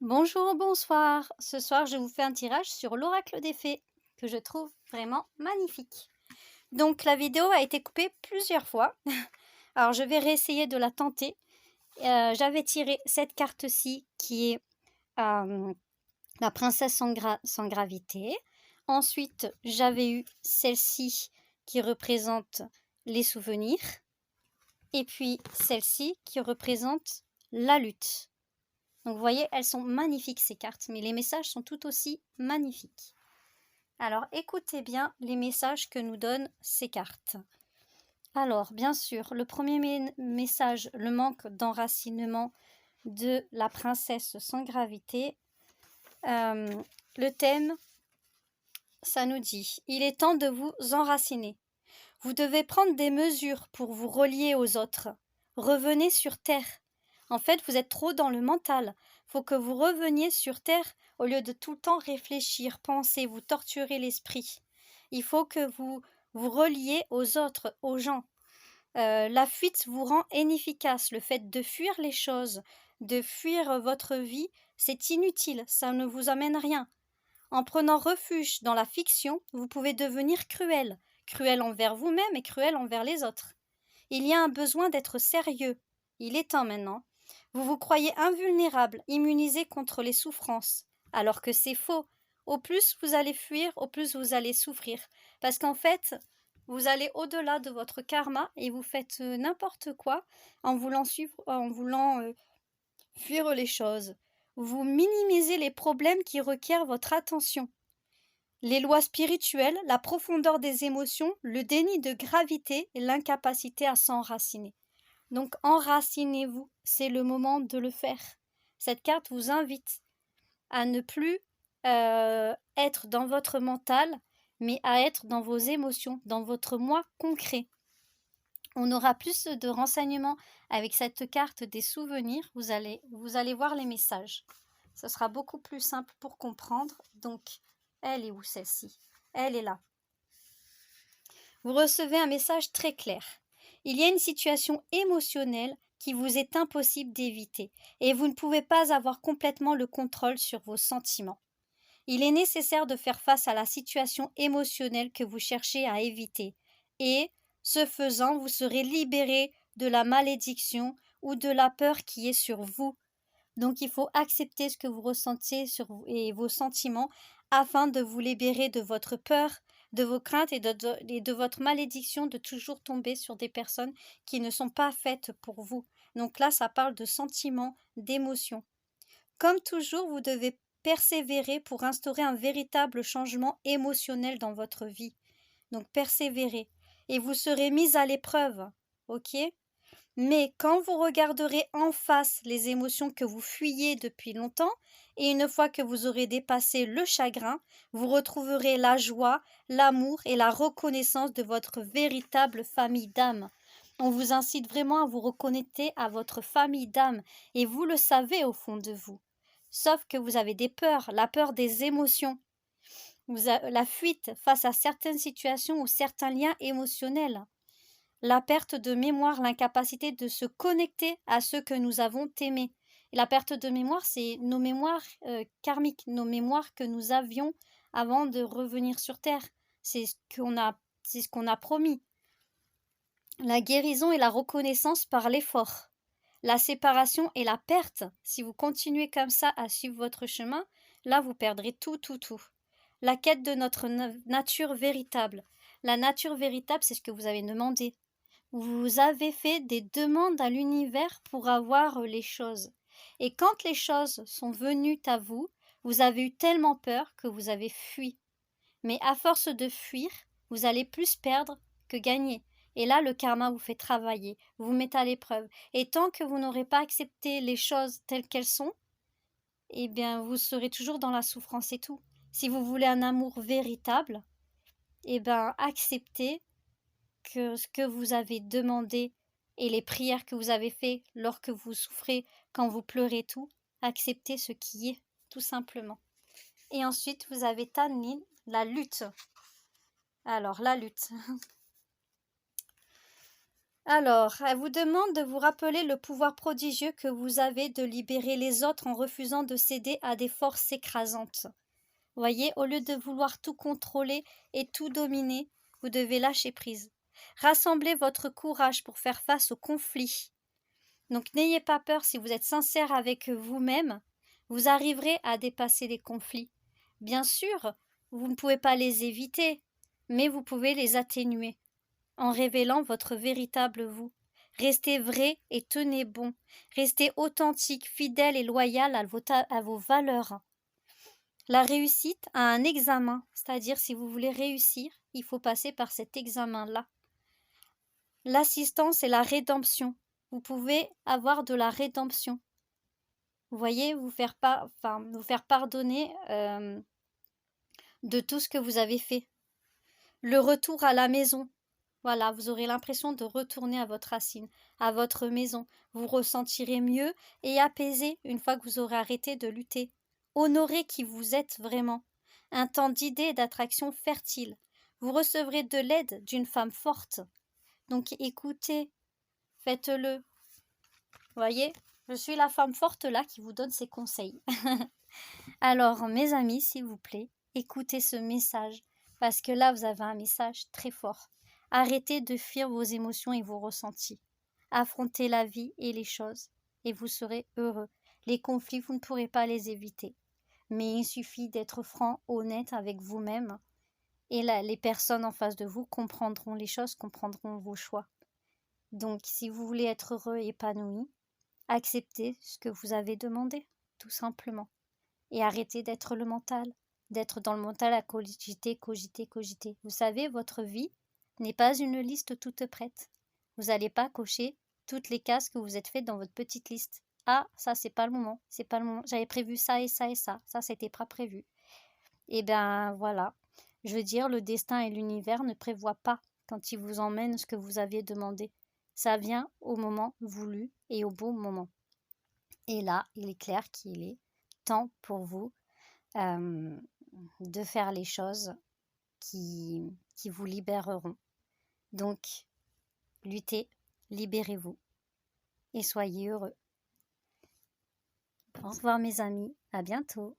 Bonjour, bonsoir. Ce soir, je vous fais un tirage sur l'oracle des fées, que je trouve vraiment magnifique. Donc, la vidéo a été coupée plusieurs fois. Alors, je vais réessayer de la tenter. J'avais tiré cette carte-ci, qui est la princesse sans gravité. Ensuite, j'avais eu celle-ci, qui représente les souvenirs. Et puis, celle-ci, qui représente la lutte. Donc vous voyez, elles sont magnifiques ces cartes, mais les messages sont tout aussi magnifiques. Alors écoutez bien les messages que nous donnent ces cartes. Alors bien sûr, le premier message, le manque d'enracinement de la princesse sans gravité. Le thème, ça nous dit, il est temps de vous enraciner. Vous devez prendre des mesures pour vous relier aux autres. Revenez sur terre. En fait, vous êtes trop dans le mental. Faut que vous reveniez sur terre au lieu de tout le temps réfléchir, penser, vous torturer l'esprit. Il faut que vous vous reliez aux autres, aux gens. La fuite vous rend inefficace. Le fait de fuir les choses, de fuir votre vie, c'est inutile. Ça ne vous amène rien. En prenant refuge dans la fiction, vous pouvez devenir cruel. Cruel envers vous-même et cruel envers les autres. Il y a un besoin d'être sérieux. Il est temps maintenant. Vous vous croyez invulnérable, immunisé contre les souffrances, alors que c'est faux. Au plus vous allez fuir, au plus vous allez souffrir. Parce qu'en fait, vous allez au-delà de votre karma et vous faites n'importe quoi en voulant fuir les choses. Vous minimisez les problèmes qui requièrent votre attention. Les lois spirituelles, la profondeur des émotions, le déni de gravité et l'incapacité à s'enraciner. Donc enracinez-vous, c'est le moment de le faire. Cette carte vous invite à ne plus être dans votre mental, mais à être dans vos émotions, dans votre moi concret. On aura plus de renseignements avec cette carte des souvenirs. Vous allez voir les messages. Ce sera beaucoup plus simple pour comprendre. Donc, elle est où celle-ci? Elle est là. Vous recevez un message très clair. Il y a une situation émotionnelle qui vous est impossible d'éviter et vous ne pouvez pas avoir complètement le contrôle sur vos sentiments. Il est nécessaire de faire face à la situation émotionnelle que vous cherchez à éviter et, ce faisant, vous serez libéré de la malédiction ou de la peur qui est sur vous. Donc il faut accepter ce que vous ressentez et vos sentiments afin de vous libérer de votre peur, de vos craintes et de votre malédiction de toujours tomber sur des personnes qui ne sont pas faites pour vous. Donc là, ça parle de sentiments, d'émotions. Comme toujours, vous devez persévérer pour instaurer un véritable changement émotionnel dans votre vie. Donc persévérez et vous serez mis à l'épreuve. Ok? Mais quand vous regarderez en face les émotions que vous fuyez depuis longtemps, et une fois que vous aurez dépassé le chagrin, vous retrouverez la joie, l'amour et la reconnaissance de votre véritable famille d'âme. On vous incite vraiment à vous reconnecter à votre famille d'âme, et vous le savez au fond de vous. Sauf que vous avez des peurs, la peur des émotions, la fuite face à certaines situations ou certains liens émotionnels. La perte de mémoire, l'incapacité de se connecter à ceux que nous avons aimés. Et la perte de mémoire, c'est nos mémoires karmiques, nos mémoires que nous avions avant de revenir sur Terre. C'est ce qu'on a promis. La guérison et la reconnaissance par l'effort. La séparation et la perte. Si vous continuez comme ça à suivre votre chemin, là vous perdrez tout, tout, tout. La quête de notre nature véritable. La nature véritable, c'est ce que vous avez demandé. Vous avez fait des demandes à l'univers pour avoir les choses. Et quand les choses sont venues à vous, vous avez eu tellement peur que vous avez fui. Mais à force de fuir, vous allez plus perdre que gagner. Et là, le karma vous fait travailler, vous met à l'épreuve. Et tant que vous n'aurez pas accepté les choses telles qu'elles sont, eh bien, vous serez toujours dans la souffrance et tout. Si vous voulez un amour véritable, eh bien, acceptez que ce que vous avez demandé et les prières que vous avez faites lorsque vous souffrez, quand vous pleurez tout, acceptez ce qui est, tout simplement. Et ensuite, vous avez Tanlin, la lutte. Alors, la lutte. Alors, elle vous demande de vous rappeler le pouvoir prodigieux que vous avez de libérer les autres en refusant de céder à des forces écrasantes. Voyez, au lieu de vouloir tout contrôler et tout dominer, vous devez lâcher prise. Rassemblez votre courage pour faire face aux conflits. Donc n'ayez pas peur, si vous êtes sincère avec vous-même, vous arriverez à dépasser les conflits. Bien sûr, vous ne pouvez pas les éviter, mais vous pouvez les atténuer en révélant votre véritable vous. Restez vrai et tenez bon. Restez authentique, fidèle et loyal à vos valeurs. La réussite a un examen, c'est-à-dire si vous voulez réussir, il faut passer par cet examen-là. L'assistance et la rédemption. Vous pouvez avoir de la rédemption. Vous voyez, vous faire pardonner de tout ce que vous avez fait. Le retour à la maison. Voilà, vous aurez l'impression de retourner à votre racine, à votre maison. Vous ressentirez mieux et apaisé une fois que vous aurez arrêté de lutter. Honorez qui vous êtes vraiment. Un temps d'idées et d'attraction fertile. Vous recevrez de l'aide d'une femme forte. Donc écoutez, faites-le. Voyez, je suis la femme forte là qui vous donne ces conseils. Alors, mes amis, s'il vous plaît, écoutez ce message, parce que là, vous avez un message très fort. Arrêtez de fuir vos émotions et vos ressentis. Affrontez la vie et les choses, et vous serez heureux. Les conflits, vous ne pourrez pas les éviter. Mais il suffit d'être franc, honnête avec vous-même, et là, les personnes en face de vous comprendront les choses, comprendront vos choix. Donc, si vous voulez être heureux et épanoui, acceptez ce que vous avez demandé, tout simplement. Et arrêtez d'être dans le mental à cogiter, cogiter, cogiter. Vous savez, votre vie n'est pas une liste toute prête. Vous n'allez pas cocher toutes les cases que vous êtes faites dans votre petite liste. Ah, ça, c'est pas le moment, c'est pas le moment. J'avais prévu ça et ça et ça. Ça, c'était pas prévu. Et ben voilà. Je veux dire, le destin et l'univers ne prévoient pas quand ils vous emmènent ce que vous aviez demandé. Ça vient au moment voulu et au bon moment. Et là, il est clair qu'il est temps pour vous euh, de faire les choses qui vous libéreront. Donc, luttez, libérez-vous et soyez heureux. Au revoir mes amis, à bientôt.